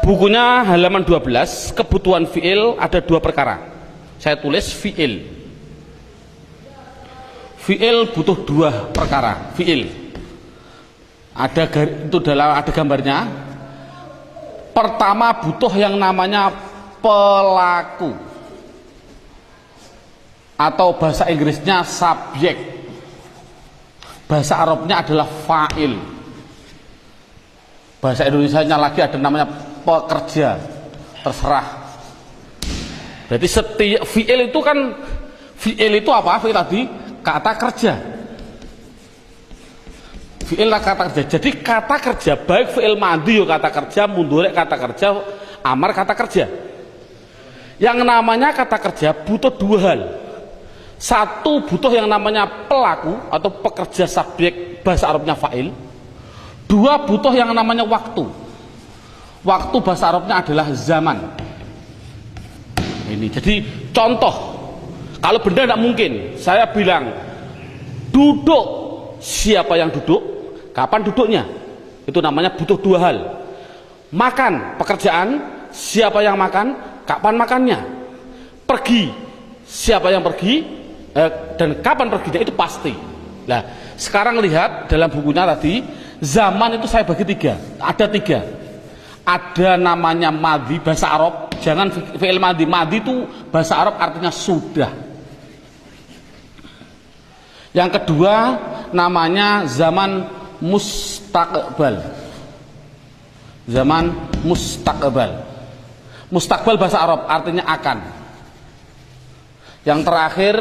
Bukunya halaman 12, kebutuhan fi'il ada dua perkara. Saya tulis fi'il. Fi'il butuh dua perkara. Fi'il. Ada gambarnya. Pertama butuh yang namanya pelaku. Atau bahasa Inggrisnya subjek. Bahasa Arabnya adalah fa'il. Bahasa Indonesianya lagi ada namanya pekerja, terserah. Berarti setiap fi'il itu kan, fi'il itu apa? Fi'il tadi kata kerja. Fi'il lah kata kerja. Jadi kata kerja baik fi'il madhi kata kerja, mudhari kata kerja, amar kata kerja. Yang namanya kata kerja butuh dua hal. Satu, butuh yang namanya pelaku atau pekerja subjek, bahasa Arabnya fa'il. Dua, butuh yang namanya waktu. Waktu bahasa Arabnya adalah zaman. Ini jadi contoh. Kalau benda tidak mungkin, saya bilang duduk, siapa yang duduk, kapan duduknya, itu namanya butuh dua hal. Makan, pekerjaan, siapa yang makan, kapan makannya. Pergi, siapa yang pergi, dan kapan perginya, itu pasti. Nah, sekarang lihat dalam bukunya tadi, zaman itu saya bagi tiga. Ada tiga. Ada namanya madhi, bahasa Arab. Jangan fi'il madhi. Madhi itu bahasa Arab artinya sudah. Yang kedua namanya zaman mustaqbal. Zaman mustaqbal. Mustaqbal bahasa Arab artinya akan. Yang terakhir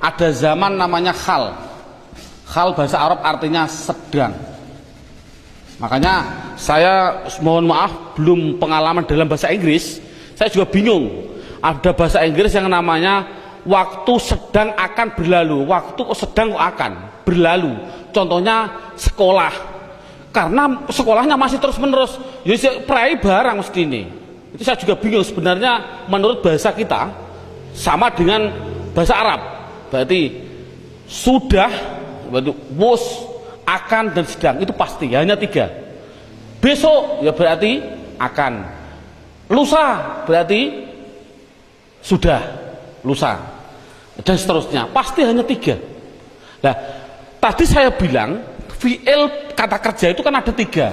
ada zaman namanya khal. Khal bahasa Arab artinya sedang. Makanya saya mohon maaf belum pengalaman dalam bahasa Inggris. Saya juga bingung. Ada bahasa Inggris yang namanya waktu sedang akan berlalu. Waktu sedang akan berlalu. Contohnya sekolah. Karena sekolahnya masih terus menerus. Ya prai barang mesti ini. Itu saya juga bingung sebenarnya menurut bahasa kita sama dengan bahasa Arab. Berarti sudah, berarti was, akan dan sedang itu pasti hanya tiga. Besok ya berarti akan, lusa berarti sudah, lusa, dan seterusnya pasti hanya tiga. Nah tadi saya bilang fi'il kata kerja itu kan ada tiga.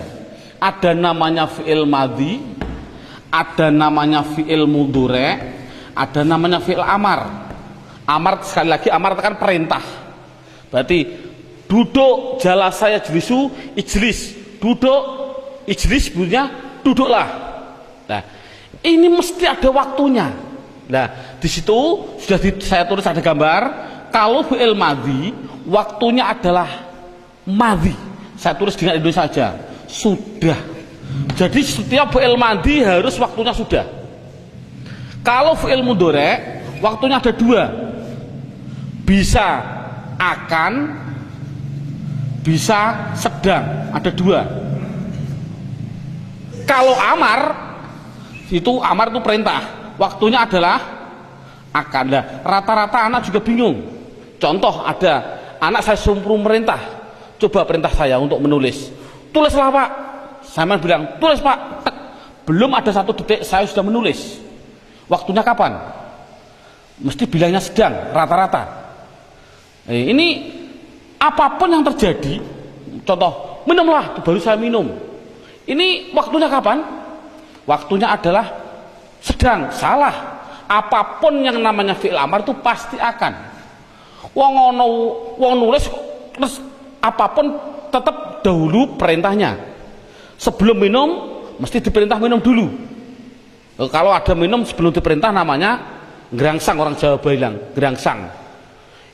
Ada namanya fi'il madhi, ada namanya fi'il mudhari', ada namanya fi'il amar. Amar sekali lagi, amar itu kan perintah. Berarti duduk, jala saya jelisu, ijlis, duduk, ijlis bunyinya duduklah. Nah, ini mesti ada waktunya. Nah, di situ sudah saya tulis ada gambar. Kalau fi'il madhi, waktunya adalah madhi. Saya tulis dengan Indonesia saja, sudah. Jadi setiap fi'il madhi harus waktunya sudah. Kalau fi'il mudhari', waktunya ada dua. Bisa akan, bisa sedang, ada dua. Kalau amar itu perintah, waktunya adalah akan. Nah, rata-rata anak juga bingung. Contoh ada anak saya suruh merintah, coba perintah saya untuk menulis, tulislah pak. Saya bilang tulis pak. Belum ada satu detik saya sudah menulis. Waktunya kapan? Mesti bilangnya sedang, rata-rata. Ini apapun yang terjadi, contoh minumlah, baru saya minum. Ini waktunya kapan? Waktunya adalah sedang, salah. Apapun yang namanya fi'il amar itu pasti akan. Wong nulis terus apapun tetap dahulu perintahnya. Sebelum minum mesti diperintah minum dulu. Kalau ada minum sebelum diperintah namanya gerangsang, orang Jawa bilang gerangsang.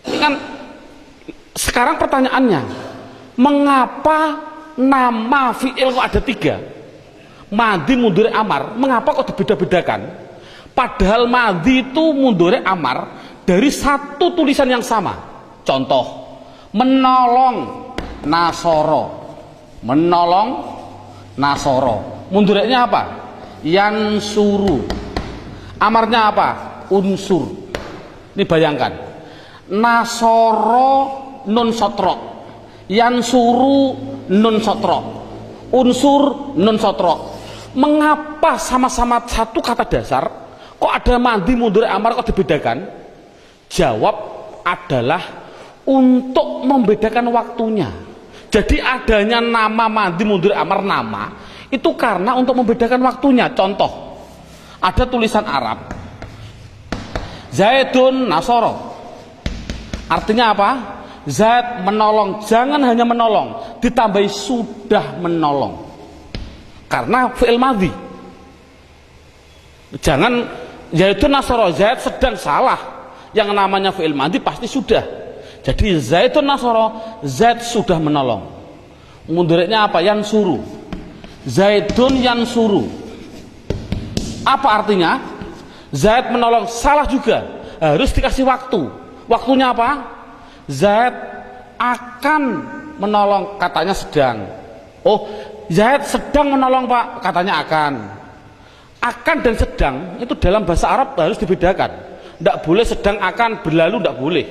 Ini kan sekarang pertanyaannya, mengapa nama fi'il kok ada tiga? Madhi, mudhari', amar. Mengapa kok dibeda-bedakan? Padahal madhi itu mudhari', amar dari satu tulisan yang sama. Contoh, menolong, nasoro. Menolong, nasoro. Mudhari'nya apa? Yansuru. Amarnya apa? Unsur. Ini bayangkan, nasoro nun sotro, yansuru nun sotro, unsur nun sotro. Mengapa sama-sama satu kata dasar kok ada madi mudhari amar kok dibedakan? Jawab adalah untuk membedakan waktunya. Jadi adanya nama madi mudhari amar nama itu karena untuk membedakan waktunya. Contoh, ada tulisan Arab Zaidun Nasoro, artinya apa? Zaid menolong. Jangan hanya menolong, ditambahi sudah menolong karena fi'il madhi. Jangan Zaidun Nasoro, Zaid sedang, salah. Yang namanya fi'il madhi pasti sudah. Jadi Zaidun Nasoro, Zaid sudah menolong. Mudhari'nya apa? Yansuru. Zaidun yansuru. Apa artinya? Zaid menolong, salah juga. Harus dikasih waktu. Waktunya apa? Zaid akan menolong, katanya sedang. Oh, Zaid sedang menolong Pak, katanya akan. Akan dan sedang itu dalam bahasa Arab harus dibedakan. Tidak boleh sedang akan berlalu, tidak boleh.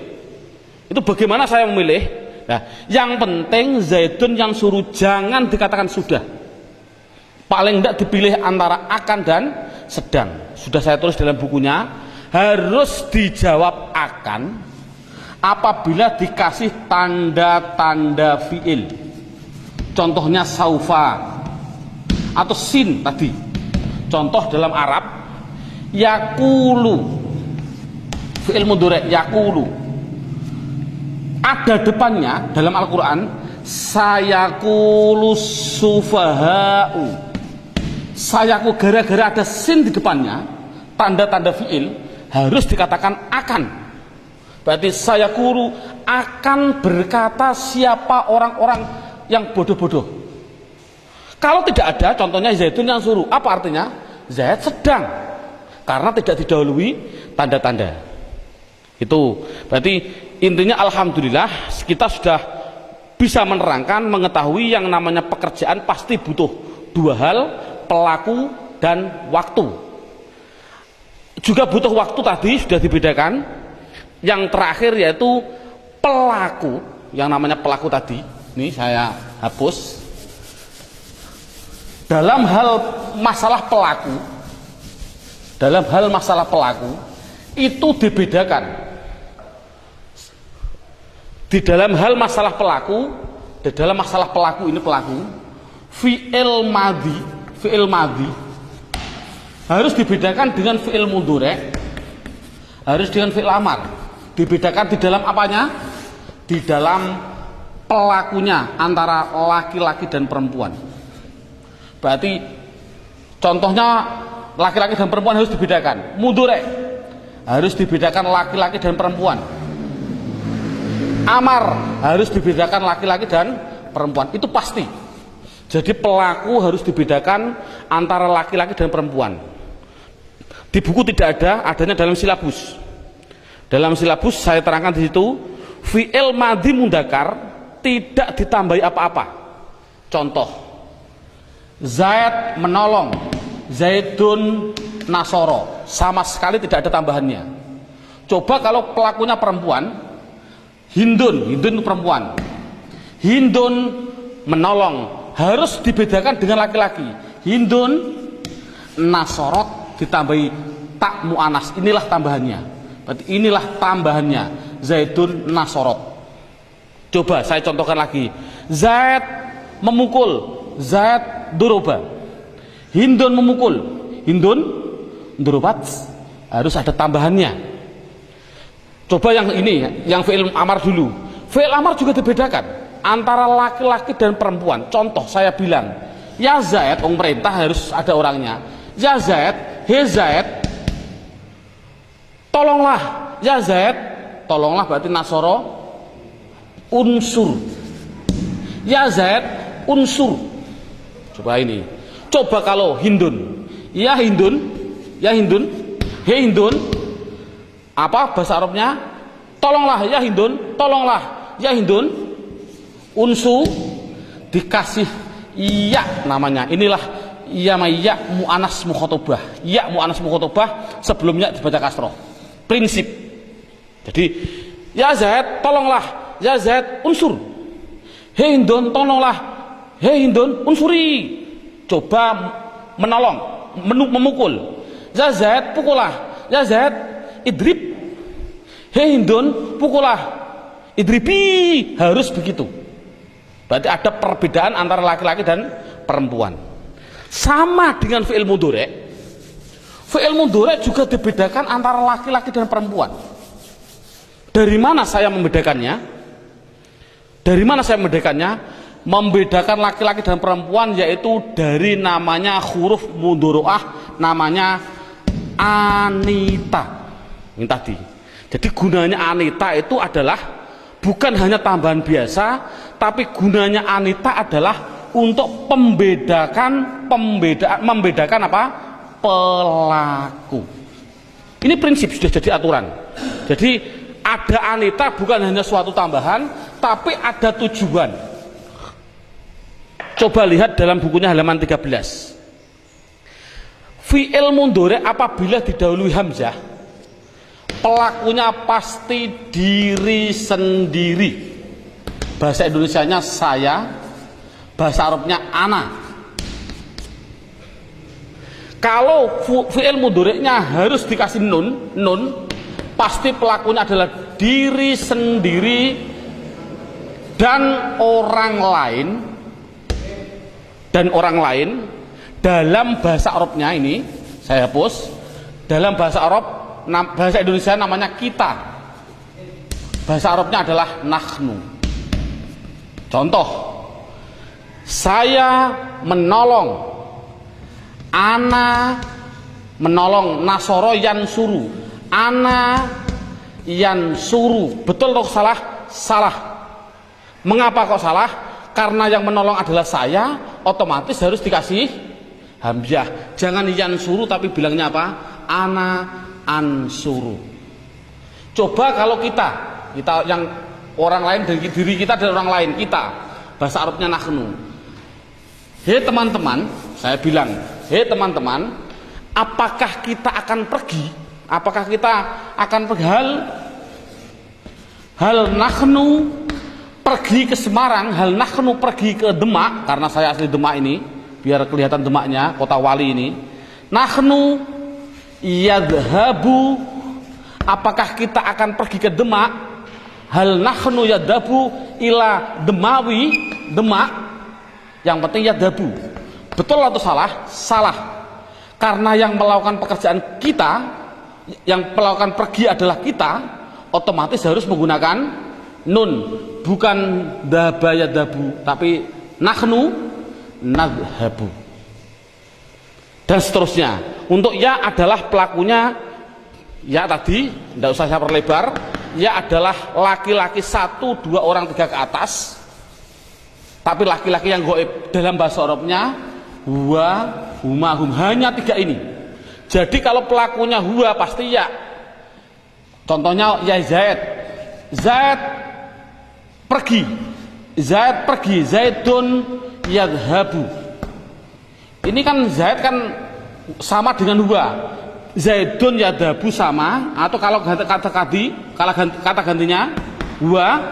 Itu bagaimana saya memilih? Nah, yang penting Zaidun yang suruh, jangan dikatakan sudah. Paling tidak dipilih antara akan dan sedang. Sudah saya tulis dalam bukunya, harus dijawab akan apabila dikasih tanda-tanda fi'il. Contohnya saufa atau sin tadi. Contoh dalam Arab, yakulu, fi'il mudhari' yakulu. Ada depannya dalam Al-Quran, sayakulu sufaha'u. Sayaku, gara-gara ada sin di depannya, tanda-tanda fi'il, harus dikatakan akan. Berarti sayakulu akan berkata siapa orang-orang yang bodoh-bodoh. Kalau tidak ada, contohnya Zaidun yang suruh, apa artinya? Zaid sedang, karena tidak didahului tanda-tanda. Itu berarti intinya alhamdulillah kita sudah bisa menerangkan, mengetahui yang namanya pekerjaan pasti butuh dua hal, pelaku dan waktu. Juga butuh waktu tadi sudah dibedakan. Yang terakhir yaitu pelaku, yang namanya pelaku tadi. Ini saya hapus. Dalam hal masalah pelaku, itu dibedakan. Di dalam hal masalah pelaku, ini pelaku, fi'il madhi harus dibedakan dengan fi'il mudhari', harus dengan fi'il amar. Dibedakan di dalam apanya? Di dalam pelakunya antara laki-laki dan perempuan. Berarti contohnya laki-laki dan perempuan harus dibedakan. Mudhari' harus dibedakan laki-laki dan perempuan. Amar harus dibedakan laki-laki dan perempuan. Itu pasti. Jadi pelaku harus dibedakan antara laki-laki dan perempuan. Di buku tidak ada, adanya dalam silabus. Dalam silabus saya terangkan di situ, fi'il madhi mudzakkar tidak ditambahi apa-apa. Contoh, Zaid menolong, Zaidun nasoro, sama sekali tidak ada tambahannya. Coba kalau pelakunya perempuan, Hindun perempuan, Hindun menolong, harus dibedakan dengan laki-laki. Hindun nasorot ditambahi tak mu'anas, inilah tambahannya. Berarti inilah tambahannya, Zaidun nasorot. Coba saya contohkan lagi. Zaid memukul, Zaid duroba. Hindun memukul, Hindun durobat, harus ada tambahannya. Coba yang ini, yang fi'il amar dulu. Fi'il amar juga dibedakan antara laki-laki dan perempuan. Contoh saya bilang, ya Zaid, perintah harus ada orangnya. Ya Zaid, he Zaid, tolonglah. Ya Zaid, tolonglah berarti nasoro unsur. Ya Zaid, unsur. Coba ini. Coba kalau Hindun, ya Hindun, he Hindun, apa bahasa Arabnya? Tolonglah ya Hindun, tolonglah ya Hindun, unsu, dikasih iya namanya. Inilah iya mu'anas mukhotobah. Iya mu'anas mukhotobah sebelumnya dibaca kasroh. Prinsip. Jadi ya Zaid tolonglah, ya Zaid unsur. Hei Hindun tolonglah, hei Hindun unsuri. Coba menolong, memukul. Ya Zaid, pukullah. Ya Zaid, idrib. Hei Hindun, pukullah. Idribi, harus begitu. Berarti ada perbedaan antara laki-laki dan perempuan. Sama dengan fi'il mudhari'. Fi'il mudhari' juga dibedakan antara laki-laki dan perempuan. Dari mana saya membedakannya? Dari mana saya membedakannya? Membedakan laki-laki dan perempuan yaitu dari namanya huruf mudhari'ah, namanya anita. Ini tadi. Jadi gunanya anita itu adalah bukan hanya tambahan biasa, tapi gunanya anita adalah untuk membedakan apa? Pelaku. Ini prinsip sudah jadi aturan. Jadi ada anita bukan hanya suatu tambahan, tapi ada tujuan. Coba lihat dalam bukunya halaman 13. Fi'il mudhari' apabila didahului hamzah, pelakunya pasti diri sendiri. Bahasa Indonesianya saya, bahasa Arabnya ana. Kalau fi'il mudhari'nya harus dikasih nun, pasti pelakunya adalah diri sendiri dan orang lain. Dalam bahasa Arabnya ini saya hapus. Dalam bahasa Arab, bahasa Indonesia namanya kita. Bahasa Arabnya adalah nahnu. Contoh, saya menolong, ana menolong, nasoro yansuru, ana yansuru. Betul atau salah? Salah. Mengapa kok salah? Karena yang menolong adalah saya, otomatis harus dikasih hamzah. Jangan yansuru tapi bilangnya apa? Ana ansuru. Coba kalau kita yang orang lain dari diri kita dan orang lain, kita bahasa Arabnya nahnu. Hei teman-teman, saya bilang, hei teman-teman, apakah kita akan pergi? Apakah kita akan pergi hal nahnu pergi ke Semarang, hal nahnu pergi ke Demak, karena saya asli Demak ini, biar kelihatan Demaknya, kota wali ini. Nahnu yadhabu, apakah kita akan pergi ke Demak? Hal nahnu yadhabu ila Demawi, Demak. Yang penting yadhabu. Betul atau salah? Salah. Karena yang melakukan pekerjaan kita, yang melakukan pergi adalah kita, otomatis harus menggunakan nun, bukan dhaba yadhabu, tapi nahnu nadhabu. Dan seterusnya. Untuk ya adalah pelakunya, ya tadi tidak usah saya perlebar, ya adalah laki-laki 1, 2 orang 3 ke atas. Tapi laki-laki yang gaib dalam bahasa Arabnya huwa, huma, hum, hanya 3 ini. Jadi kalau pelakunya huwa pasti ya. Contohnya ya Zaid. Zaid pergi. Zaid pergi. Zaidun yadhabu. Ini kan Zaid kan sama dengan huwa. Zaidun yadhabu sama, atau kalau kata gantinya huwa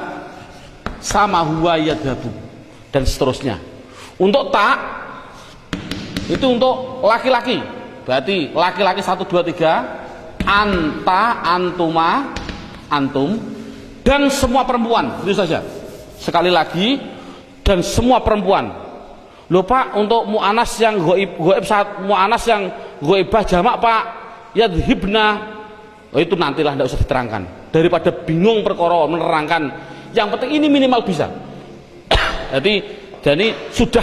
sama huwa yadhabu, dan seterusnya. Untuk tak itu untuk laki-laki, berarti laki-laki 1, 2, 3, anta, antuma, antum, dan semua perempuan. Itu saja. Sekali lagi, dan semua perempuan. Lupa untuk mu'anas yang goib saat mu'anas yang goibah jamak Pak, yadhibna. Oh, itu nantilah, tidak usah diterangkan. Daripada bingung perkara menerangkan, yang penting ini minimal bisa. Jadi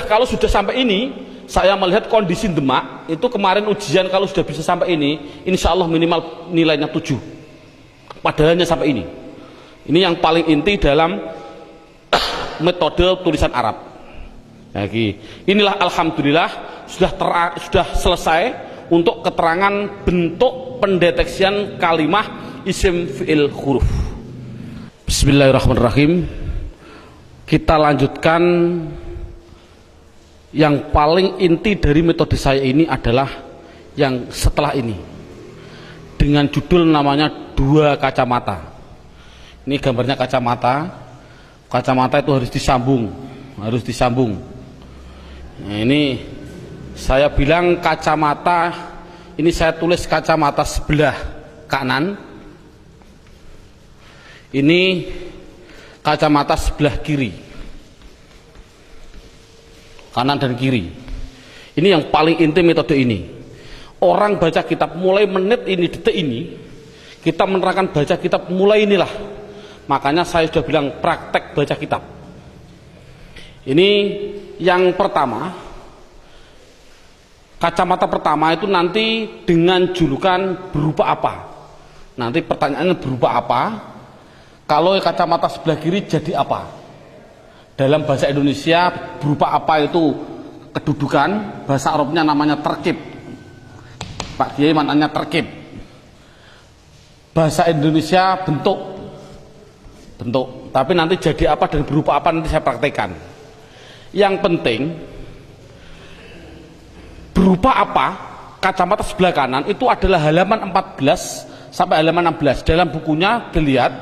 kalau sudah sampai ini, saya melihat kondisi Demak itu kemarin ujian, kalau sudah bisa sampai ini, insya Allah minimal nilainya 7. Padahalnya sampai ini. Ini yang paling inti dalam metode tulisan Arab. Lagi, inilah alhamdulillah sudah selesai untuk keterangan bentuk pendeteksian kalimah isim fi'il huruf. Bismillahirrahmanirrahim. Kita lanjutkan. Yang paling inti dari metode saya ini adalah yang setelah ini, dengan judul namanya 2 kacamata. Ini gambarnya kacamata. Kacamata itu harus disambung. Nah, ini Saya bilang kacamata, ini saya tulis kacamata sebelah kanan, ini kacamata sebelah kiri, kanan dan kiri. Ini yang paling inti metode ini. Orang baca kitab mulai menit ini, detik ini, kita menerangkan baca kitab mulai inilah. Makanya saya sudah bilang praktek baca kitab. Ini yang pertama, kacamata pertama itu nanti dengan julukan berupa apa? Nanti pertanyaannya berupa apa? Kalau kacamata sebelah kiri jadi apa? Dalam bahasa Indonesia berupa apa itu kedudukan, bahasa Arabnya namanya terkib. Pak Kiai maknanya terkib. Bahasa Indonesia bentuk. Tapi nanti jadi apa dan berupa apa nanti saya praktekkan. Yang penting berupa apa kacamata sebelah kanan itu adalah halaman 14 sampai halaman 16. Dalam bukunya dilihat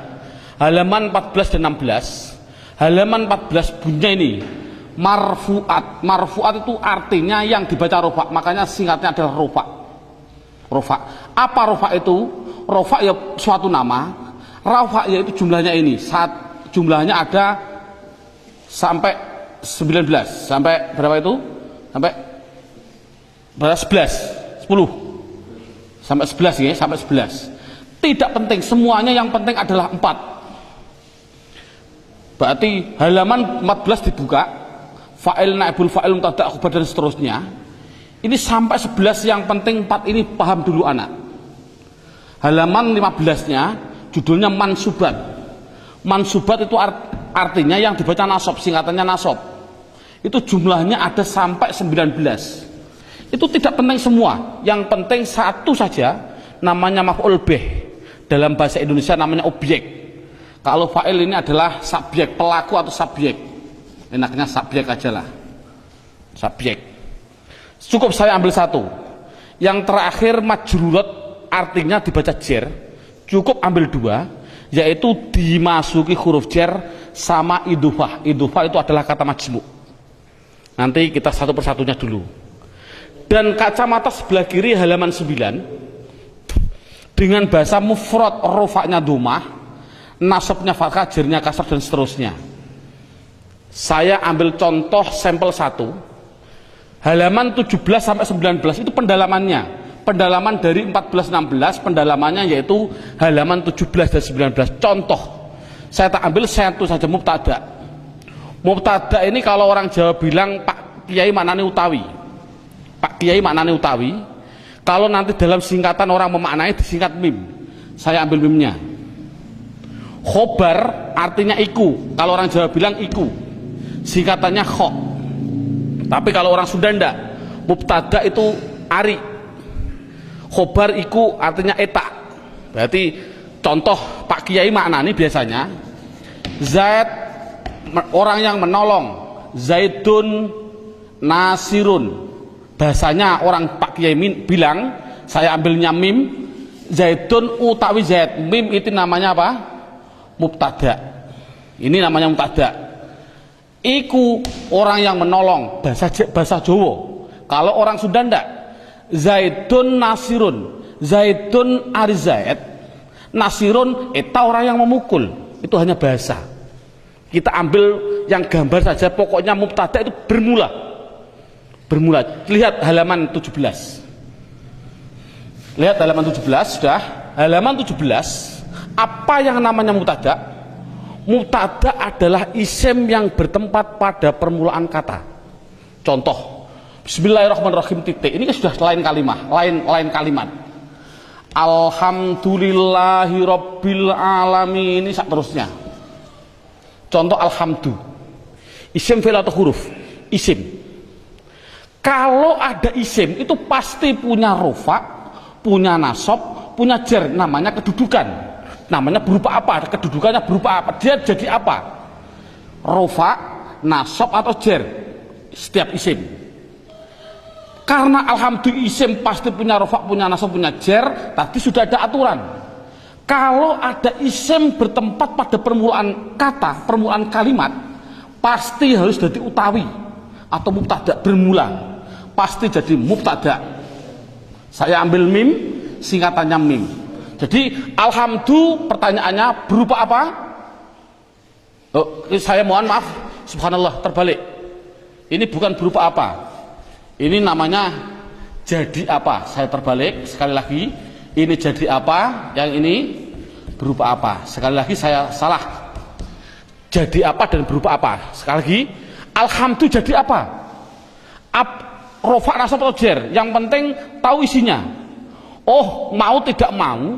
halaman 14 dan 16. Halaman 14 bunyinya ini marfuat. Marfuat itu artinya yang dibaca rofa, makanya singkatnya adalah rofa. Rofa. Apa rofa itu? Rofa ya suatu nama. Rofa yaitu jumlahnya ini. Jumlahnya ada sampai 19. Sampai berapa itu? Sampai berapa? 11. 10. Sampai 11 ya, sampai 11. Tidak penting semuanya, yang penting adalah 4. Berarti halaman 14 dibuka, fa'il, naibul fa'il, mubtada, khabar dan seterusnya. Ini sampai 11, yang penting 4 ini paham dulu anak. Halaman 15-nya judulnya mansubat. Mansubat itu artinya yang dibaca nasab, singkatannya nasab. Itu jumlahnya ada sampai 19. Itu tidak penting semua, yang penting satu saja, namanya maf'ul bih. Dalam bahasa Indonesia namanya objek. Kalau fa'il ini adalah subjek, pelaku atau subjek. Enaknya subjek aja lah. Subjek. Cukup saya ambil satu. Yang terakhir majrurat artinya dibaca jer. Cukup ambil 2, yaitu dimasuki huruf jer sama idhofah. Idhofah itu adalah kata majmu'. Nanti kita satu persatunya dulu. Dan kacamata sebelah kiri halaman 9 dengan bahasa mufrad, rofaknya domah, nasabnya fathah, jernya kasar dan seterusnya. Saya ambil contoh sampel 1 halaman 17 sampai 19 itu pendalamannya. Pendalaman dari 14-16 pendalamannya yaitu halaman 17 dan 19. Contoh saya tak ambil satu saja, mubtada. Mubtada ini kalau orang Jawa bilang Pak Kiai maknane utawi. Pak Kiai maknane utawi. Kalau nanti dalam singkatan orang memaknai disingkat mim. Saya ambil mimnya. Khobar artinya iku. Kalau orang Jawa bilang iku, singkatannya kho. Tapi kalau orang Sunda ndak. Mubtada itu ari. Khobar iku artinya eta. Berarti contoh Pak Kiai maknani biasanya Zaid orang yang menolong, Zaidun nasirun. Bahasanya orang Pak Kiai bilang, saya ambilnya mim, Zaidun utawi Zaid. Mim itu namanya apa? Mubtada. Ini namanya mubtada. Iku orang yang menolong, bahasa Jawa. Kalau orang Sunda ndak. Zaidun nasirun. Zaidun ari Zaid. Nasirun eta orang yang memukul. Itu hanya bahasa. Kita ambil yang gambar saja, pokoknya mubtada itu bermula. Lihat halaman 17. Lihat halaman 17 sudah. Halaman 17, apa yang namanya mubtada? Mubtada adalah isim yang bertempat pada permulaan kata. Contoh, Bismillahirrahmanirrahim titik. Ini sudah lain kalimat. Alhamdulillahirabbil alamin, ini seterusnya. Contoh alhamdu. Isim fi'il atau huruf? Isim. Kalau ada isim itu pasti punya rofa, punya nasab, punya jer, namanya kedudukan. Namanya berupa apa? Kedudukannya berupa apa? Dia jadi apa? Rofa, nasab atau jer. Setiap isim. Karena alhamdulillah isim pasti punya rofa, punya nasab, punya jer, tadi sudah ada aturan. Kalau ada isim bertempat pada permulaan kata, permulaan kalimat, pasti harus jadi utawi atau mubtada bermula. pasti jadi mubtada. Saya ambil mim, singkatannya mim. Jadi alhamdulillah pertanyaannya berupa apa? Oh, saya mohon maaf, subhanallah, terbalik. Ini bukan berupa apa. Ini namanya jadi apa. Saya terbalik sekali lagi. Ini jadi apa, yang ini berupa apa. Sekali lagi saya salah. Jadi apa dan berupa apa. Sekali lagi, alhamdulillah jadi apa? Rofa nasab atau jer, yang penting tahu isinya. Oh, mau tidak mau,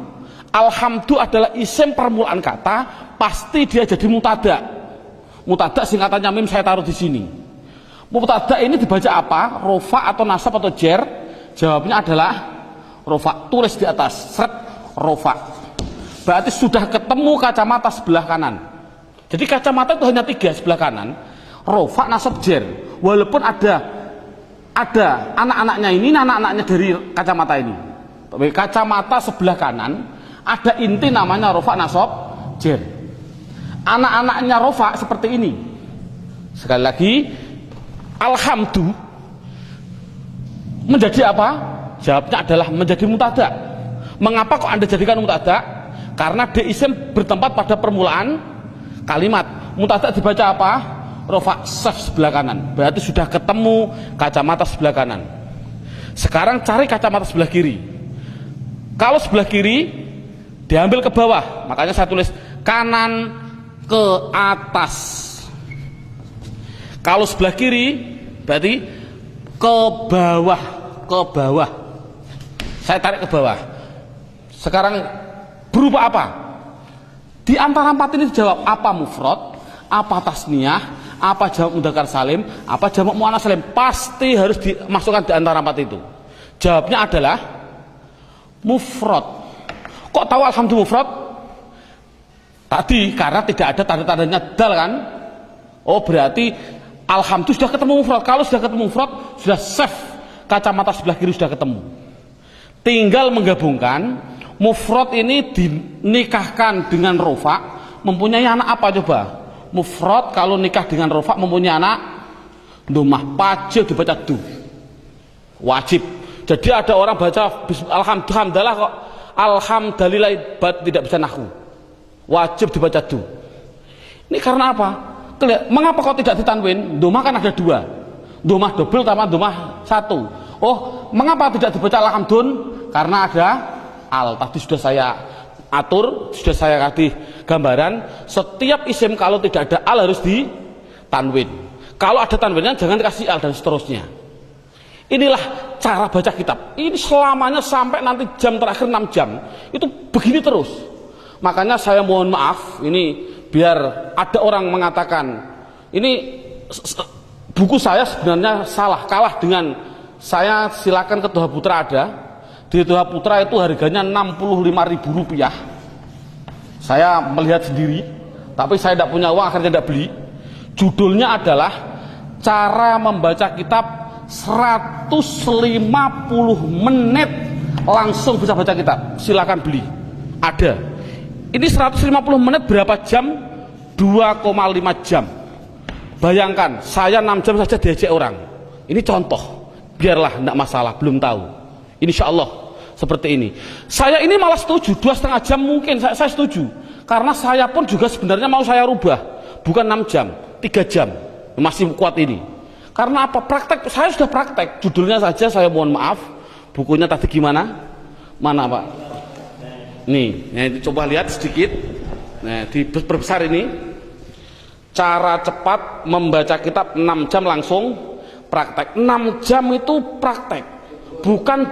alhamdulillah adalah isim permulaan kata, pasti dia jadi mutada. Mutada singkatannya mim, saya taruh di sini. Mutada ini dibaca apa? Rofa atau nasab atau jer? Jawabnya adalah rofa. Tulis di atas, seret, rofa. Berarti sudah ketemu kacamata sebelah kanan. Jadi kacamata itu hanya 3 sebelah kanan. Rofa, nasab, jer. Walaupun ada anak-anaknya ini, anak-anaknya dari kacamata ini. Kacamata sebelah kanan ada inti namanya rofa, nasab, jer. Anak-anaknya rofa seperti ini. Sekali lagi, alhamdulillah menjadi apa? Jawabnya adalah menjadi mutada. Mengapa kok Anda jadikan mutada? Karena dia isim bertempat pada permulaan kalimat. Mutada dibaca apa? Rofa saf sebelah kanan. Berarti sudah ketemu kacamata sebelah kanan. Sekarang cari kacamata sebelah kiri. Kalau sebelah kiri diambil ke bawah, makanya saya tulis kanan ke atas. Kalau sebelah kiri berarti ke bawah, ke bawah. Saya tarik ke bawah. Sekarang berupa apa? Di antara 4 ini dijawab apa mufrad, apa tasniyah, apa jamak mudzakkar salim, apa jamak muannats salim. Pasti harus dimasukkan di antara 4 itu. Jawabnya adalah mufrad. Kok tahu alhamdulillah mufrad? Tadi karena tidak ada tanda-tandanya dal kan? Oh, berarti alhamdulillah sudah ketemu mufrad. Kalau sudah ketemu mufrad, sudah safe. Kacamata sebelah kiri sudah ketemu. Tinggal menggabungkan. Mufrad ini dinikahkan dengan rofa, mempunyai anak apa coba? Mufrad kalau nikah dengan rofa mempunyai anak domah, wajib dibaca du, wajib. Jadi ada orang baca alhamdulillah kok alhamdulillah tidak bisa nahwu, wajib dibaca du. Ini karena apa? Mengapa kok tidak ditanwin? Domah kan ada 2, domah double sama domah 1. Oh, mengapa tidak dibaca alhamdulillah? Karena ada al. Tadi sudah saya atur, sudah saya kasih gambaran. Setiap isim kalau tidak ada al harus ditanwin. Kalau ada tanwinnya jangan dikasih al dan seterusnya. Inilah cara baca kitab. Ini selamanya sampai nanti jam terakhir 6 jam itu begini terus. Makanya saya mohon maaf, ini biar ada orang mengatakan ini buku saya sebenarnya salah, kalah dengan saya. Silakan ke Toha Putra ada. Di Toha Putra itu harganya Rp65.000. Saya melihat sendiri, tapi saya tidak punya uang, akhirnya tidak beli. Judulnya adalah cara membaca kitab 150 menit langsung bisa baca kitab. Silakan beli. Ada. Ini 150 menit berapa jam? 2,5 jam. Bayangkan, saya 6 jam saja diajak orang. Ini contoh. Biarlah, tidak masalah, belum tahu. Insya Allah seperti ini. Saya ini malah setuju 2,5 jam mungkin saya setuju. Karena saya pun juga sebenarnya mau saya rubah, bukan 6 jam, 3 jam masih kuat ini. Karena apa? Praktek, saya sudah praktek. Judulnya saja saya mohon maaf. Bukunya tadi gimana? Mana Pak? Nih, nah, coba lihat sedikit. Nah, diperbesar ini. Cara cepat membaca kitab 6 jam langsung praktek. 6 jam itu praktek. Bukan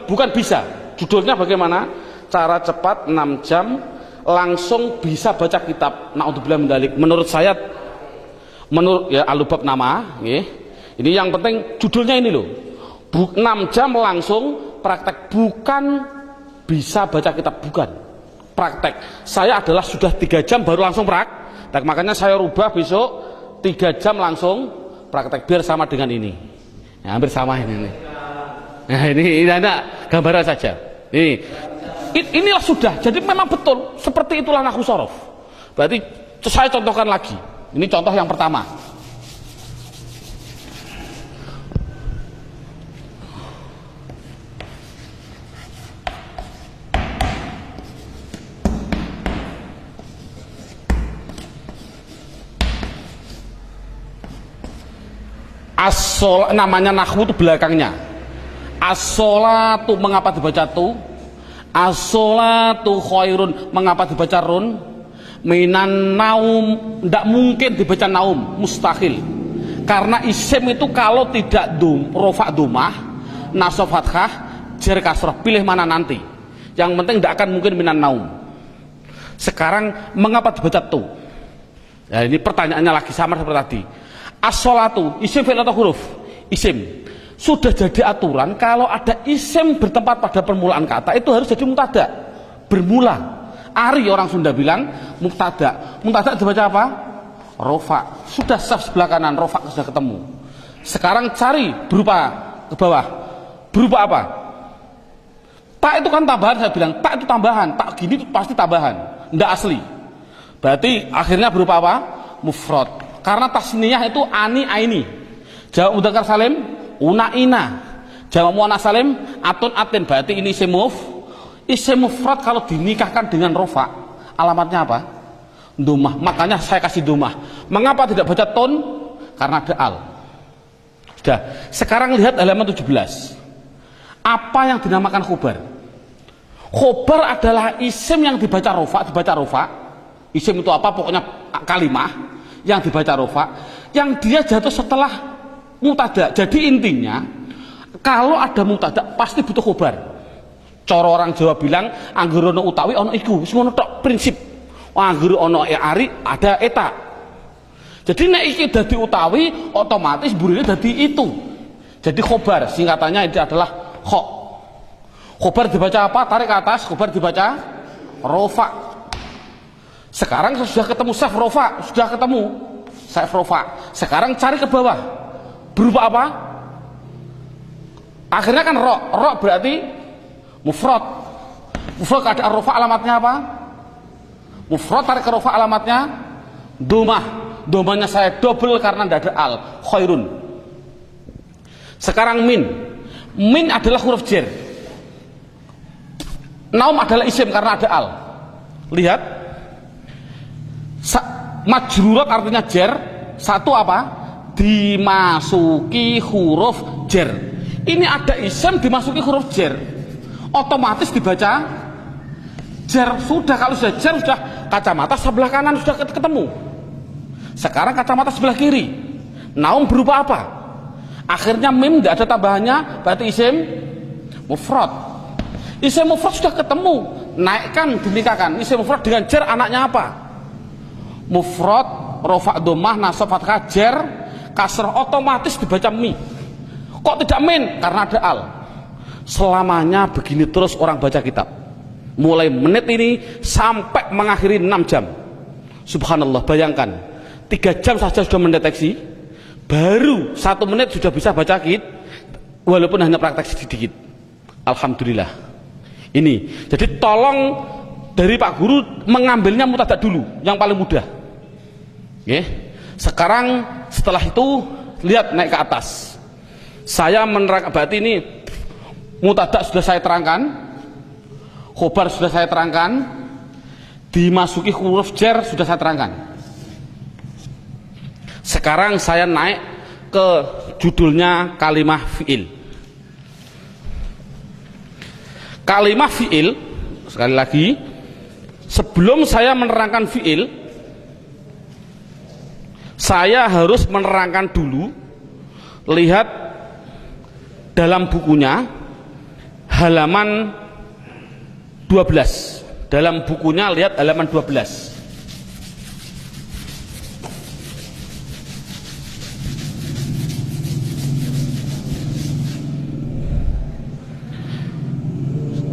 bukan bisa. Judulnya bagaimana? Cara cepat 6 jam langsung bisa baca kitab. Naudzubillah min dzalik. Menurut saya, menurut ya alubab nama, ini yang penting judulnya ini loh. 6 jam langsung praktek, bukan bisa baca kitab, bukan praktek. Saya adalah sudah 3 jam baru langsung praktek. Makanya saya rubah besok 3 jam langsung praktek biar sama dengan ini. Ya, hampir sama ini. Nah, ini ada gambaran saja. Inilah sudah. Jadi memang betul seperti itulah nahwu shorof. Berarti saya contohkan lagi. Ini contoh yang pertama. namanya nahwu itu belakangnya. As-sholatu mengapa dibaca tu? As-sholatu khairun mengapa dibaca run? Minan naum tidak mungkin dibaca naum, mustahil. Karena isim itu kalau tidak rofa domah, nasab fathah, jar kasrah, pilih mana nanti. Yang penting tidak akan mungkin minan naum. Sekarang mengapa dibaca tu? Ya, ini pertanyaannya lagi sama seperti tadi. As-sholatu isim fi'il atau huruf? Isim. Sudah jadi aturan kalau ada isim bertempat pada permulaan kata itu harus jadi mubtada, bermula. Ari orang Sunda bilang mubtada. Mubtada dibaca apa? Rofa. Sudah saf sebelah kanan, rofa sudah ketemu. Sekarang cari berupa ke bawah. Berupa apa? Tak itu kan tambahan, saya bilang tak itu tambahan, tak gini itu pasti tambahan, tidak asli. Berarti akhirnya berupa apa? Mufrad. Karena tasniyah itu ani aini. Jamak mudzakkar salim una ina. Jamak muannats salim atun atin. Berarti ini isim mufrad kalau dinikahkan dengan rofa, alamatnya apa? Domah. Makanya saya kasih domah. Mengapa tidak baca ton? Karena ada al. Sudah. Sekarang lihat halaman 17. Apa yang dinamakan khobar? Khobar adalah isim yang dibaca rofa. Isim itu apa? Pokoknya kalimah yang dibaca rofa, yang dia jatuh setelah mutada. Jadi intinya kalau ada mutada pasti butuh khobar. Cara orang Jawa bilang anggur ono utawi ono iku, semua tok prinsip. Anggur ono ari ada eta. Jadi nek iki dadi utawi otomatis burine dadi itu. Jadi khobar singkatannya itu adalah kho. Khobar dibaca apa? Tarik ke atas, khobar dibaca rofa. Sekarang sudah ketemu saf rofa, sudah ketemu saf rofa. Sekarang cari ke bawah. Berupa apa? Akhirnya kan ro berarti mufrad. Mufrad ada rofa alamatnya apa? Mufrad tarik ke rofa alamatnya domah. Domahnya saya double karena tidak ada al. Khairun. Sekarang min. Min adalah huruf jar. Naum adalah isim karena ada al. Lihat. Majrurat artinya jar. Satu apa? Dimasuki huruf jar. Ini ada isim dimasuki huruf jar, otomatis dibaca jar. Sudah, kalau sudah jar, sudah kacamata sebelah kanan sudah ketemu. Sekarang kacamata sebelah kiri. Naum berupa apa? Akhirnya mim tidak ada tambahannya, berarti isim mufrad. Isim mufrad sudah ketemu, naikkan, dinikahkan. Isim mufrad dengan jar, anaknya apa? Mufrad, rofa domah, nasab fathah, jar, kasrah, otomatis dibaca mi. Kok tidak min? Karena ada al. Selamanya begini terus orang baca kitab, mulai menit ini sampai mengakhiri 6 jam. Subhanallah, bayangkan 3 jam saja sudah mendeteksi, baru 1 menit sudah bisa baca kitab, walaupun hanya praktek sedikit. Alhamdulillah. Ini jadi tolong dari Pak Guru mengambilnya mubtada dulu, yang paling mudah. Oke. Sekarang setelah itu lihat naik ke atas. Saya menerangkan, berarti ini mubtada sudah saya terangkan, khobar sudah saya terangkan, dimasuki huruf jar sudah saya terangkan. Sekarang saya naik ke judulnya kalimah fi'il. Kalimah fi'il, sekali lagi, sebelum saya menerangkan fi'il, saya harus menerangkan dulu. Lihat dalam bukunya halaman 12. Dalam bukunya lihat halaman 12.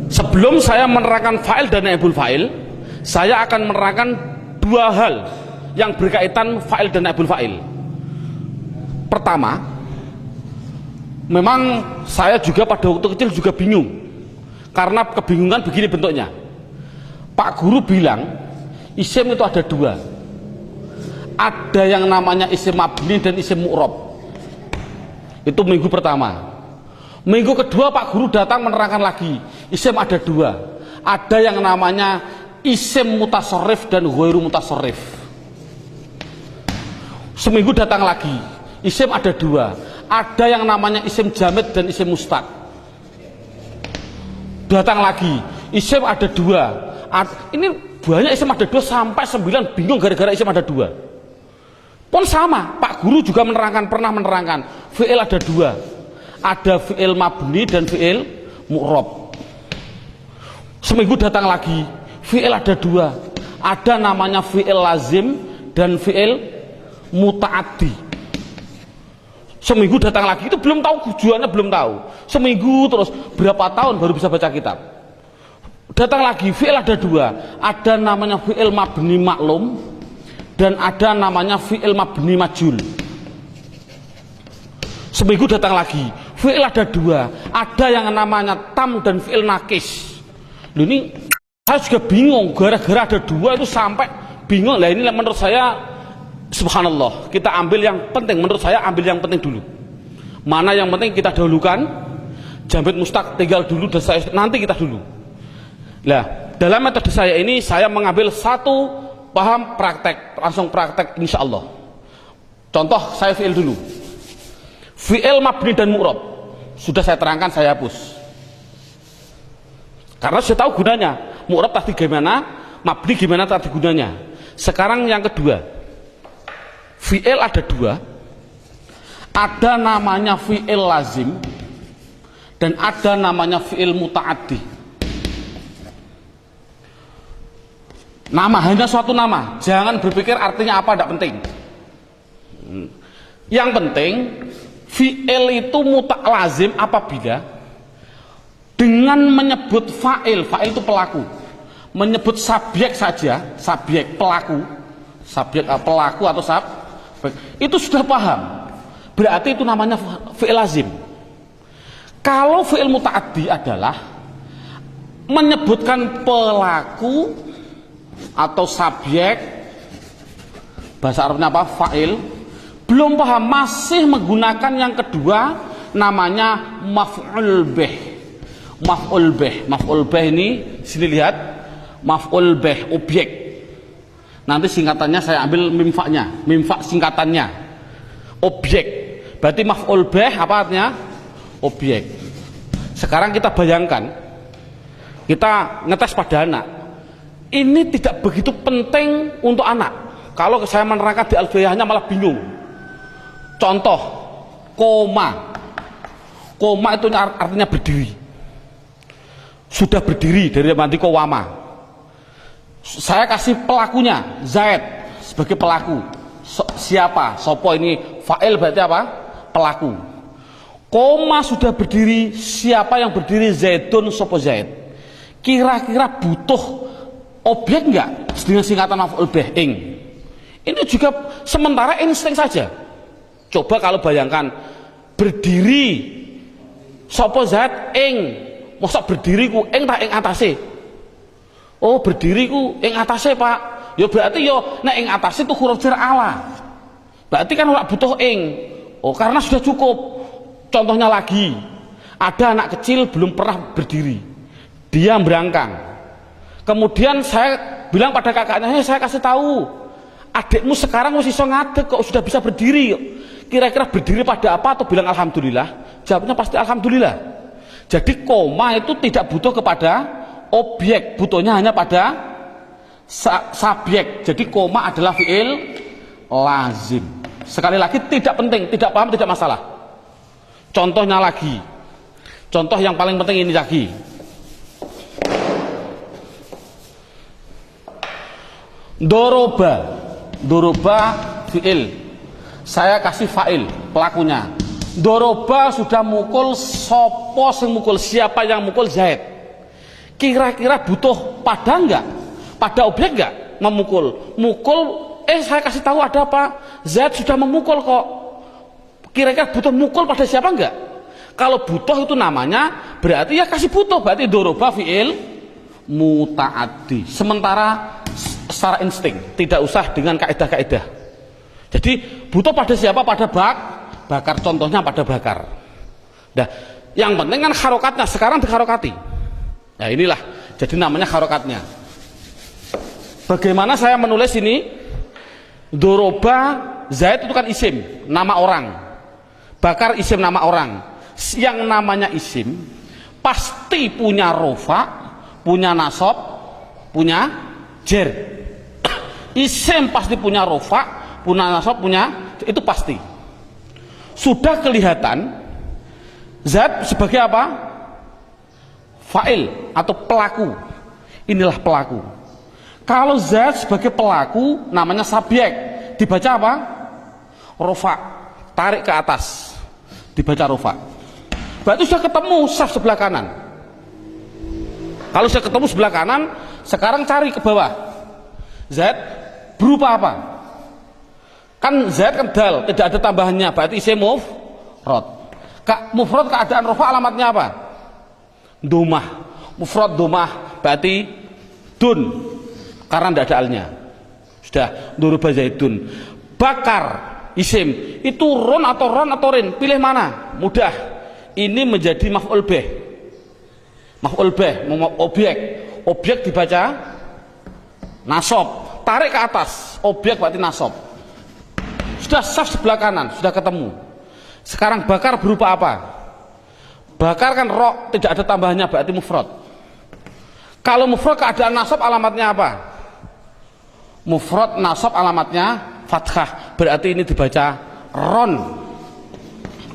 Sebelum saya menerangkan fa'il dan naibul fa'il, saya akan menerangkan 2 hal yang berkaitan fa'il dan naibul fa'il. Pertama, memang saya juga pada waktu kecil juga bingung, karena kebingungan begini bentuknya. Pak Guru bilang isim itu ada 2, ada yang namanya isim mabni dan isim mu'rab. Itu minggu pertama. Minggu kedua Pak Guru datang menerangkan lagi, isim ada 2, ada yang namanya isim mutasarrif dan ghairu mutasarrif. Seminggu datang lagi, isim ada 2, ada yang namanya isim jamid dan isim mustaq. Datang lagi, isim ada dua. Ini banyak isim ada dua sampai 9, bingung gara-gara isim ada dua. Pun sama, Pak Guru juga pernah menerangkan, fi'il ada dua. Ada fi'il mabni dan fi'il mu'rob. Seminggu datang lagi, fi'il ada dua. Ada namanya fi'il lazim dan fi'il muta'addi. Seminggu datang lagi, itu belum tahu tujuannya, belum tahu. Seminggu terus, berapa tahun baru bisa baca kitab. Datang lagi, fi'il ada dua. Ada namanya fi'il mabni maklum dan ada namanya fi'il mabni majul. Seminggu datang lagi, fi'il ada dua. Ada yang namanya tam dan fi'il nakis. Loh, ini saya juga bingung, gara-gara ada dua itu sampai bingung. Lah ini menurut saya, subhanallah, kita ambil yang penting. Menurut saya ambil yang penting dulu. Mana yang penting kita dahulukan, jamid mustaq tinggal dulu, dan nanti kita dulu. Nah, dalam metode saya ini saya mengambil satu paham praktek, langsung praktek insya Allah. Contoh saya fi'il dulu. Fi'il mabni dan mu'rob sudah saya terangkan, saya hapus karena saya tahu gunanya. Mu'rob tadi gimana, mabni gimana tadi gunanya. Sekarang yang kedua, fi'il ada dua. Ada namanya fi'il lazim dan ada namanya fi'il muta'addi. Nama, hanya suatu nama, jangan berpikir artinya apa, tidak penting. Yang penting fi'il itu lazim apabila dengan menyebut fa'il, fa'il itu pelaku, menyebut subjek saja, subjek pelaku, subjek pelaku atau itu sudah paham, berarti itu namanya fi'il lazim. Kalau fi'il muta'addi adalah menyebutkan pelaku atau subjek, bahasa Arabnya apa? Fa'il. Belum paham, masih menggunakan yang kedua, namanya maf'ul bih. Maf'ul bih, maf'ul bih ini sini lihat, maf'ul bih, objek. Nanti singkatannya saya ambil mimfaknya, mimfak singkatannya, objek. Berarti maf'ul bih apa artinya? Objek. Sekarang kita bayangkan, kita ngetes pada anak. Ini tidak begitu penting untuk anak. Kalau saya menerangkan di alfiyahnya malah bingung. Contoh, koma. Koma itu artinya berdiri. Sudah berdiri dari mati kowama. Saya kasih pelakunya, Zaid sebagai pelaku. Siapa? Sopo ini fa'il berarti apa? Pelaku. Koma sudah berdiri, siapa yang berdiri? Zaidun, sopo Zaid. Kira-kira butuh objek enggak dengan singkatan maf'ul bih ing? Ini juga sementara insting saja. Coba kalau bayangkan berdiri sapa zat ing, masa berdiri ku ing tak ing atase? Oh, berdiri ku ing atase, Pak. Ya berarti yo nek ing atase itu huruf jar ala. Berarti kan ora butuh ing. Oh, karena sudah cukup. Contohnya lagi, ada anak kecil belum pernah berdiri. Dia berangkang. Kemudian saya bilang pada kakaknya, saya kasih tahu, adikmu sekarang masih iso ngadeg kok, sudah bisa berdiri. Kira-kira berdiri pada apa? Atau bilang alhamdulillah? Jawabnya pasti alhamdulillah. Jadi koma itu tidak butuh kepada objek, butuhnya hanya pada subjek. Jadi koma adalah fi'il lazim. Sekali lagi tidak penting, tidak paham tidak masalah. Contohnya lagi, contoh yang paling penting ini lagi. Doroba, doroba fi'il, saya kasih fa'il pelakunya. Doroba sudah mukul, sopo sing mukul, siapa yang mukul? Zaid. Kira-kira butuh pada enggak? Pada objek enggak? Memukul, mukul. Saya kasih tahu ada apa? Zaid sudah memukul kok. Kira-kira butuh mukul pada siapa enggak? Kalau butuh itu namanya berarti ya kasih butuh, berarti doroba fi'il muta'addi. Sementara secara insting, tidak usah dengan kaidah-kaidah. Jadi butuh pada siapa? Pada bakar, contohnya pada bakar. Nah, yang penting kan harokatnya, sekarang diharokati. Nah inilah, jadi namanya harokatnya. Bagaimana saya menulis ini? Doroba, Zaid itu kan isim, nama orang. Bakar isim nama orang. Yang namanya isim pasti punya rofa, punya nasab, punya jer. Isim pasti punya rofa, punya nasab, punya, itu pasti. Sudah kelihatan zat sebagai apa? Fa'il atau pelaku. Inilah pelaku. Kalau zat sebagai pelaku namanya subjek, dibaca apa? Rofa, tarik ke atas, dibaca rofa. Berarti sudah ketemu saf sebelah kanan. Kalau sudah ketemu sebelah kanan, sekarang cari ke bawah. Z berupa apa? Kan Z kan dal, tidak ada tambahannya, berarti isim mufrad. Mufrad keadaan rofa alamatnya apa? Domah. Mufrad domah berarti dun, karena tidak ada alnya. Sudah, duruba zaidun. Bakar isim itu ron atau rin, pilih mana? Mudah. Ini menjadi maf'ul bih. Maf'ul bih, objek dibaca nasab, tarik ke atas, objek berarti nasab. Sudah saf sebelah kanan, sudah ketemu. Sekarang bakar berupa apa? Bakar kan ro, tidak ada tambahannya, berarti mufrad. Kalau mufrad keadaan nasab alamatnya apa? Mufrad nasab alamatnya fathah, berarti ini dibaca ron.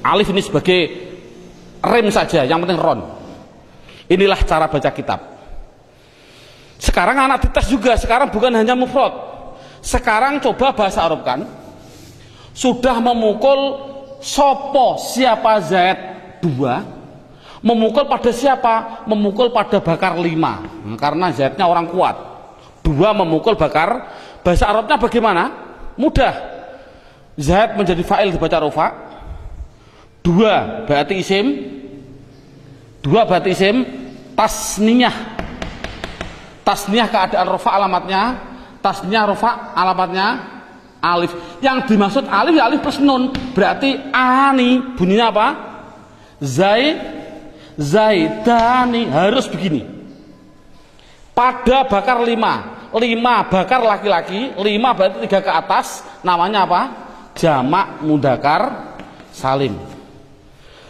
Alif ini sebagai rem saja, yang penting ron. Inilah cara baca kitab. Sekarang anak dites juga, sekarang bukan hanya mufrad. Sekarang coba bahasa Arab kan, sudah memukul sopo, siapa zaid 2, memukul pada siapa? Memukul pada bakar 5, karena zaidnya orang kuat. 2 memukul bakar, bahasa Arabnya bagaimana? Mudah. Zaid menjadi fa'il dibaca rofa, 2 berarti isim, 2 berarti isim tasniyah. Tasniyah keadaan rofa alamatnya, tasniyah rofa alamatnya alif. Yang dimaksud alif ya alif plus nun, berarti ani bunyinya apa? Zaidani, harus begini. Pada bakar 5 bakar laki-laki, 5 berarti 3 ke atas, namanya apa? Jamak mudzakkar salim.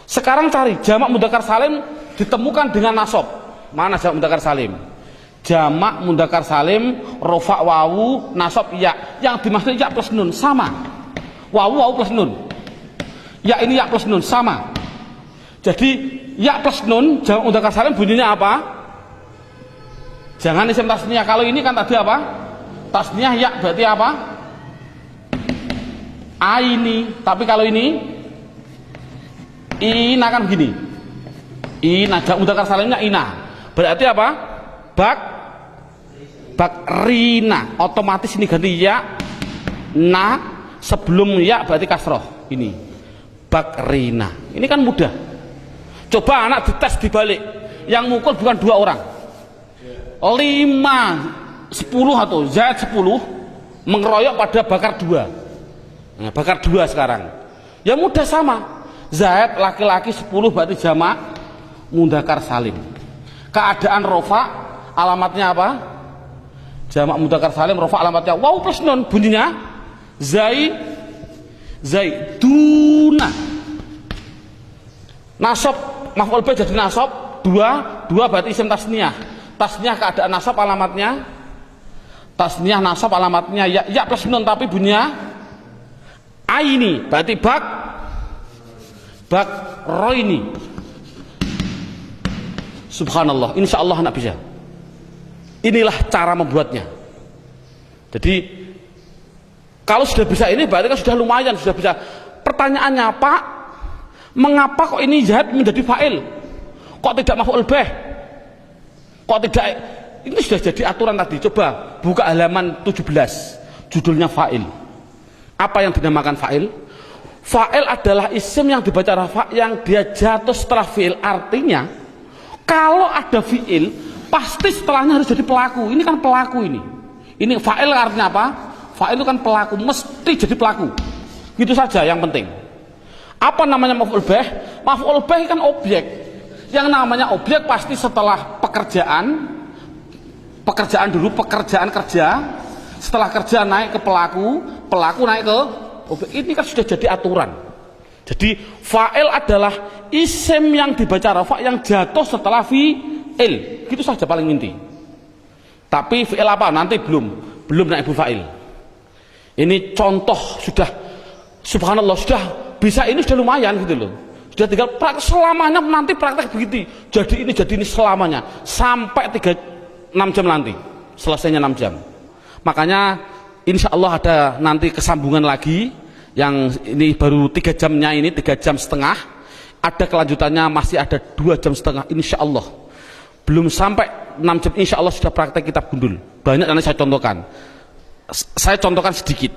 Sekarang cari jamak mudzakkar salim ditemukan dengan nasab. Mana jamak mudzakkar salim? Jamak mudzakkar salim rofa wawu nasab ya. Yang dimaksud ya plus nun, sama. Wawu plus nun. Ya ini ya plus nun, sama. Jadi ya plus nun jamak mudzakkar salim bunyinya apa? Jangan isim tasniyah. Kalau ini kan tadi apa? Tasniyah ya berarti apa? Aini. Tapi kalau ini ina kan begini. Ina, jamak mudzakkar salimnya ina. Berarti apa? Bakrina. Otomatis ini ganti ya. Na sebelum ya berarti kasroh. Ini bakrina. Ini kan mudah. Coba anak dites dibalik. Yang mukul bukan 2 orang. 5, 10 atau zaid 10 mengeroyok pada bakar 2. Nah, bakar 2 sekarang. Ya mudah sama. Zaid laki-laki 10 berarti jamak mudzakkar salim. Keadaan rofa alamatnya apa? Jamak mudzakkar salim rofa alamatnya wawu plus nun, bunyinya zaiduna. Nasab maf'ul bih jadi nasab 2 berarti isim tasniyah. Tasniyah keadaan nasab alamatnya, tasniyah nasab alamatnya ya plus nun tapi bunyinya aini, berarti roini. Subhanallah, insya Allah anak bisa. Inilah cara membuatnya. Jadi kalau sudah bisa ini berarti kan sudah lumayan, sudah bisa. Pertanyaannya Pak, mengapa kok ini zaid menjadi fa'il? Kok tidak maf'ul bih? Kok tidak? Ini sudah jadi aturan tadi. Coba buka halaman 17, judulnya fa'il. Apa yang dinamakan fa'il? Fa'il adalah isim yang dibaca rafa yang dia jatuh setelah fi'il. Artinya kalau ada fi'il pasti setelahnya harus jadi pelaku. Ini kan pelaku ini. Ini fa'il artinya apa? Fa'il itu kan pelaku, mesti jadi pelaku. Gitu saja yang penting. Apa namanya maf'ul bih? Maf'ul bih kan objek. Yang namanya objek pasti setelah pekerjaan dulu, pekerjaan kerja, setelah kerja naik ke pelaku naik ke objek. Ini kan sudah jadi aturan. Jadi Fa'il adalah isim yang dibaca rafa yang jatuh setelah fi'il. Gitu saja paling inti. Tapi fi'il apa? Nanti belum naik fa'il. Ini contoh sudah, subhanallah, sudah bisa, ini sudah lumayan gitu loh. Sudah tinggal praktek selamanya, nanti praktek begitu. Jadi ini selamanya sampai 6 jam nanti. Selesainya 6 jam. Makanya insya Allah ada nanti kesambungan lagi. Yang ini baru 3 jamnya, ini 3 jam setengah. Ada kelanjutannya, masih ada 2 jam setengah insya Allah. Belum sampai 6 jam insya Allah sudah praktek kitab gundul. Banyak nanti saya contohkan. Saya contohkan sedikit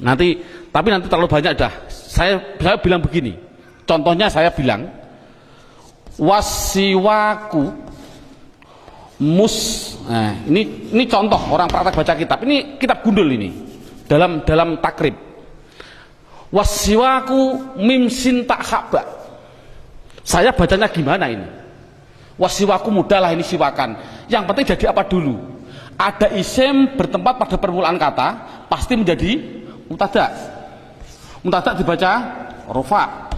nanti, tapi nanti terlalu banyak dah. Saya bilang begini, contohnya saya bilang wasiwaku nah, ini contoh orang praktek baca kitab, ini kitab gundul ini dalam takrib. Wasiwaku mimsin tak haba, saya bacanya gimana ini? Wasiwaku mudah lah, ini siwakan, yang penting jadi apa dulu? Ada isim bertempat pada permulaan kata, pasti menjadi mubtada. Mubtada dibaca rofa.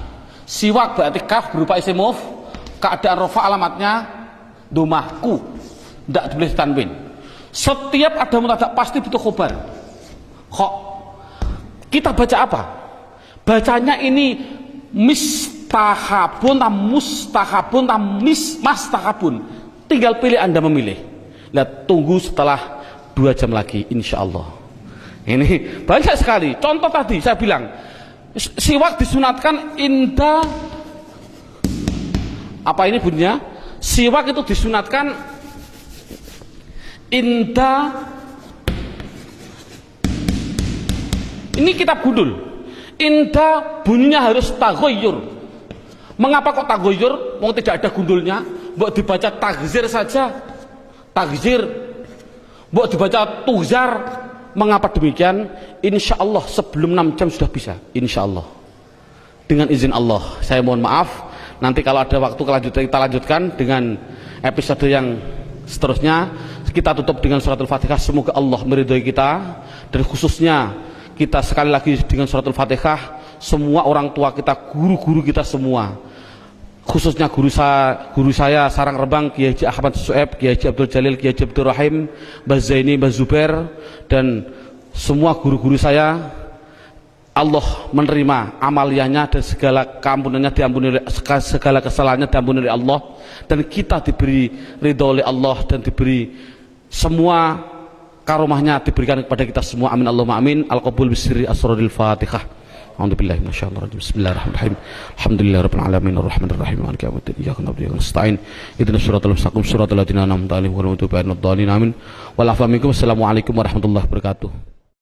Siwak berarti kaf berupa isim muf, keadaan rofa alamatnya domahku, tidak boleh tanwin. Setiap ada mubtada pasti butuh khobar. Kok kita baca apa? Bacanya ini mistahabun, mustahabun, mastahabun. Tinggal pilih, Anda memilih. Lihat, tunggu setelah 2 jam lagi insya Allah. Ini banyak sekali contoh. Tadi saya bilang siwak disunatkan inda, apa ini bunyinya? Siwak itu disunatkan inda, ini kitab gundul, inda bunyinya harus taghayyur. Mengapa kok taghayyur? Mau tidak ada gundulnya, mau dibaca tagzir saja. Takzir, buat dibaca tuzar. Mengapa demikian? Insya Allah sebelum 6 jam sudah bisa, insya Allah, dengan izin Allah. Saya mohon maaf, nanti kalau ada waktu kita lanjutkan dengan episode yang seterusnya. Kita tutup dengan suratul Fatihah. Semoga Allah meridhai kita, dan khususnya kita sekali lagi dengan suratul Fatihah, semua orang tua kita, guru-guru kita semua, khususnya guru saya Sarang Rembang, Kiai Haji Ahmad Su'eb, Kiai Haji Abdul Jalil, Kiai Haji Abdul Rahim, Mbah Zaini, Mbah Zubair, dan semua guru-guru saya. Allah menerima amaliyahnya dan segala keampunannya diampuni, segala kesalahannya diampuni oleh Allah, dan kita diberi ridho oleh Allah, dan diberi semua karomahnya diberikan kepada kita semua. Amin Allahumma amin. Al-qabul bisirri asraril Fatihah. A'udzubillahi minasyaitonirrajim. Bismillahirrahmanirrahim. Alhamdulillahirabbil alamin arrahmanir rahim maliki yaumiddin. Iyyaka na'budu wa iyyaka nasta'in. Ihdinas siratal mustaqim siratal ladzina an'amta 'alaihim ghairil maghdubi 'alaihim waladdallin. Amin. Wal 'afwa minkum. Assalamualaikum warahmatullahi wabarakatuh.